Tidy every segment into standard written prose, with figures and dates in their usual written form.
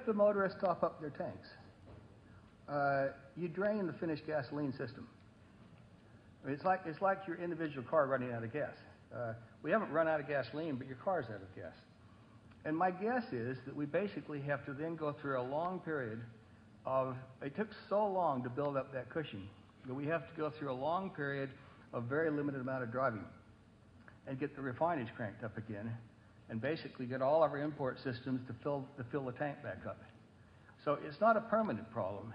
the motorists top up their tanks, you drain the finished gasoline system. I mean, it's like your individual car running out of gas. We haven't run out of gasoline, but your car's out of gas. And my guess is that we basically have to then go through a long period of, it took so long to build up that cushion, that we have to go through a long period of very limited amount of driving and get the refinage cranked up again and basically get all of our import systems to fill the tank back up. So it's not a permanent problem,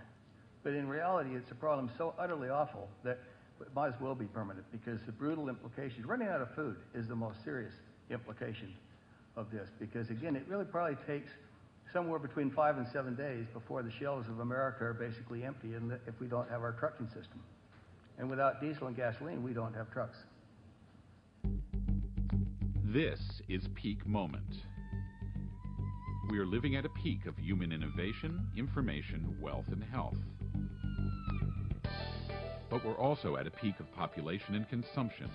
but in reality it's a problem so utterly awful that it might as well be permanent, because the brutal implications, running out of food is the most serious implication of this, because again, it really probably takes somewhere between 5 and 7 days before the shelves of America are basically empty, and if we don't have our trucking system. And without diesel and gasoline, we don't have trucks. This is Peak Moment. We are living at a peak of human innovation, information, wealth, and health. But we're also at a peak of population and consumption,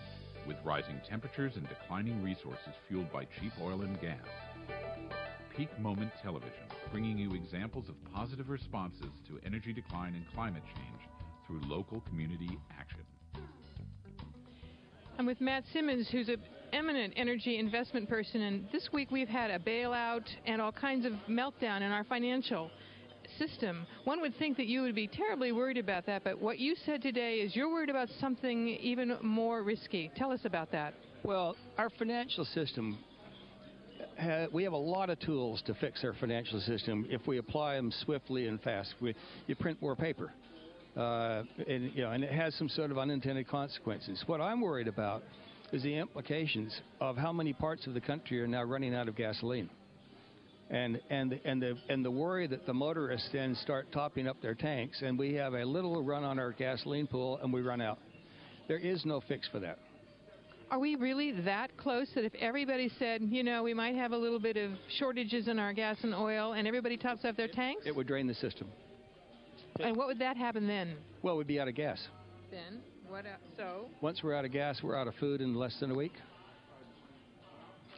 with rising temperatures and declining resources fueled by cheap oil and gas. Peak Moment Television, bringing you examples of positive responses to energy decline and climate change through local community action. I'm with Matt Simmons, who's an eminent energy investment person, and this week we've had a bailout and all kinds of meltdown in our financial system. One would think that you would be terribly worried about that, but what you said today is you're worried about something even more risky. Tell us about that. Well, our financial system, we have a lot of tools to fix our financial system if we apply them swiftly and fast. You print more paper, and it has some sort of unintended consequences. What I'm worried about is the implications of how many parts of the country are now running out of gasoline. And the worry that the motorists then start topping up their tanks, and we have a little run on our gasoline pool and we run out. There is no fix for that. Are we really that close that if everybody said, you know, we might have a little bit of shortages in our gas and oil, and everybody tops up their tanks? It would drain the system. And what would that happen then? Well, we'd be out of gas. Then? What so? Once we're out of gas, we're out of food in less than a week.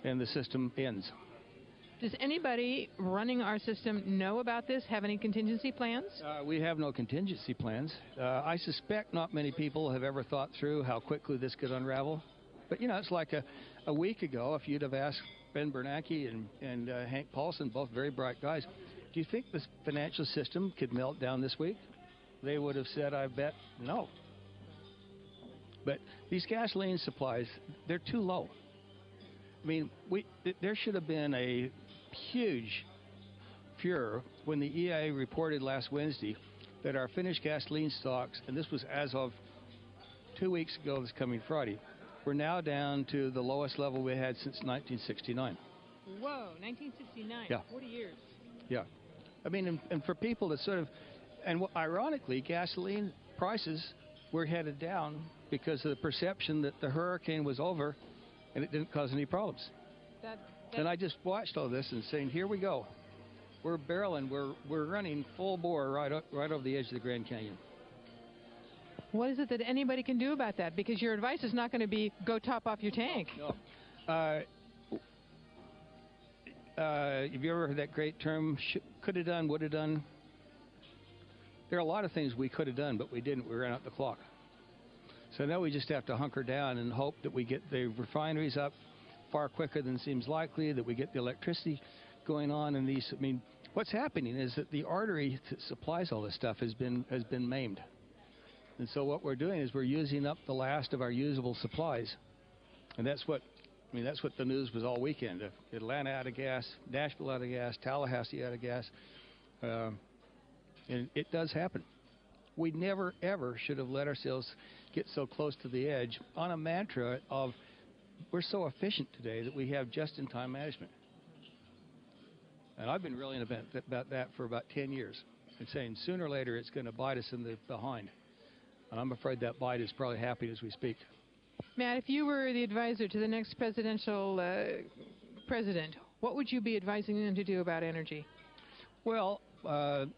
And the system ends. Does anybody running our system know about this, have any contingency plans? We have no contingency plans. I suspect not many people have ever thought through how quickly this could unravel. But, you know, it's like a week ago, if you'd have asked Ben Bernanke and Hank Paulson, both very bright guys, do you think the financial system could melt down this week? They would have said, I bet, no. But these gasoline supplies, they're too low. I mean, there should have been a huge furor when the EIA reported last Wednesday that our finished gasoline stocks, and this was as of 2 weeks ago this coming Friday, we're now down to the lowest level we had since 1969. Whoa, 1969, yeah. 40 years. Yeah. I mean, and for people that sort of, and ironically, gasoline prices were headed down because of the perception that the hurricane was over and it didn't cause any problems. And I just watched all this and saying, here we go. We're barreling, we're running full bore right over the edge of the Grand Canyon. What is it that anybody can do about that? Because your advice is not going to be go top off your tank. No. Have you ever heard that great term, could have done, would have done? There are a lot of things we could have done, but we didn't. We ran out the clock. So now we just have to hunker down and hope that we get the refineries up far quicker than seems likely, that we get the electricity going on in these. I mean, what's happening is that the artery that supplies all this stuff has been maimed. And so what we're doing is we're using up the last of our usable supplies. And that's what the news was all weekend. Atlanta out of gas, Nashville out of gas, Tallahassee out of gas. And it does happen. We never, ever should have let ourselves get so close to the edge on a mantra of we're so efficient today that we have just-in-time management. And I've been railing about that for about 10 years and saying sooner or later it's going to bite us in the behind. And I'm afraid that bite is probably happening as we speak. Matt, if you were the advisor to the next presidential president, what would you be advising them to do about energy? Well,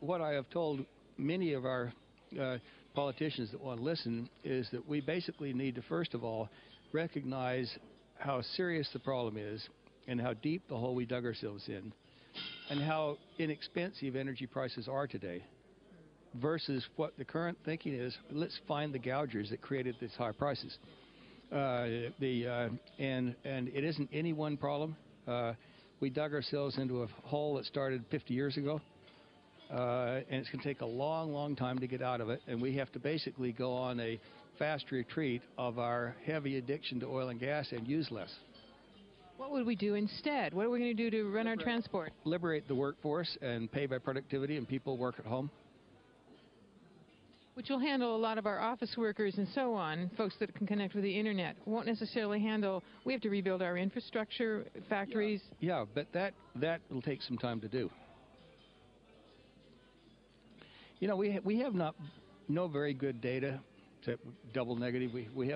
what I have told many of our politicians that want to listen is that we basically need to, first of all, recognize how serious the problem is and how deep the hole we dug ourselves in, and how inexpensive energy prices are today versus what the current thinking is. Let's find the gougers that created these high prices. And it isn't any one problem. We dug ourselves into a hole that started 50 years ago, and it's going to take a long, long time to get out of it. And we have to basically go on a fast retreat of our heavy addiction to oil and gas and use less. What would we do instead? What are we going to do to run our transport? Liberate the workforce and pay by productivity, and people work at home. Which will handle a lot of our office workers and so on, folks that can connect with the internet. Won't necessarily handle, we have to rebuild our infrastructure, factories. Yeah, but that will take some time to do. You know, we have no very good data, to double negative. We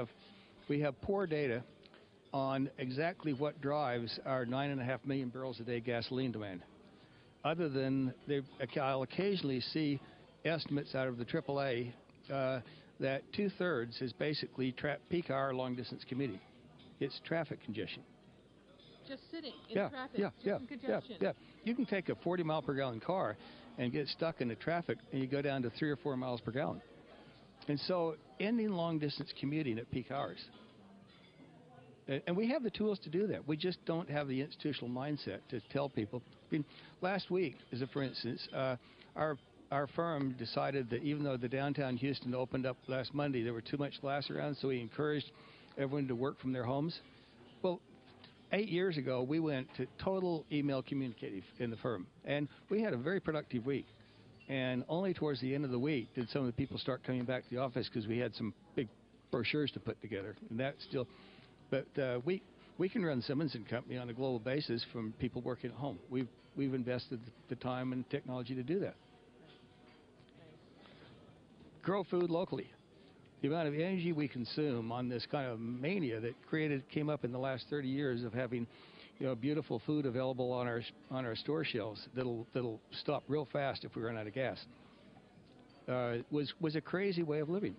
have poor data on exactly what drives our 9.5 million barrels a day gasoline demand. Other than I'll occasionally see estimates out of the AAA that 2/3 is basically peak hour long distance commuting. It's traffic congestion. Just sitting in traffic, in congestion. Yeah. You can take a 40 mile per gallon car and get stuck in the traffic, and you go down to 3 or 4 miles per gallon. And so ending long distance commuting at peak hours. And we have the tools to do that. We just don't have the institutional mindset to tell people. I mean, last week, as a for instance, our firm decided that even though the downtown Houston opened up last Monday, there were too much glass around, so we encouraged everyone to work from their homes. Well, 8 years ago, we went to total email communicative in the firm, and we had a very productive week. And only towards the end of the week did some of the people start coming back to the office because we had some big brochures to put together. And that's still, but we can run Simmons & Company on a global basis from people working at home. We've invested the time and technology to do that. Grow food locally. The amount of energy we consume on this kind of mania that came up in the last 30 years of having, beautiful food available on our store shelves that'll stop real fast if we run out of gas. Was a crazy way of living.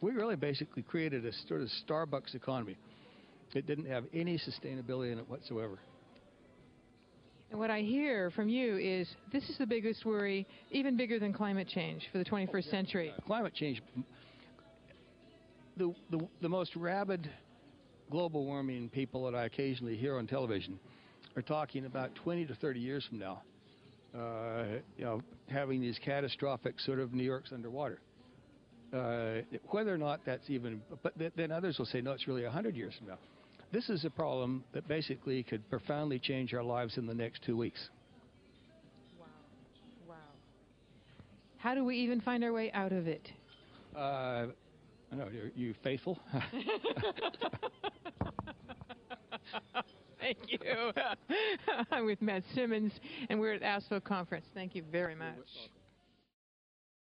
We really basically created a sort of Starbucks economy. It didn't have any sustainability in it whatsoever. And what I hear from you is this is the biggest worry, even bigger than climate change for the 21st century. Climate change, the most rabid global warming people that I occasionally hear on television are talking about 20 to 30 years from now, having these catastrophic sort of New York's underwater. Whether or not that's even, but then others will say, no, it's really 100 years from now. This is a problem that basically could profoundly change our lives in the next 2 weeks. Wow. How do we even find our way out of it? I know, are you faithful? Thank you. I'm with Matt Simmons, and we're at ASFO conference. Thank you very much.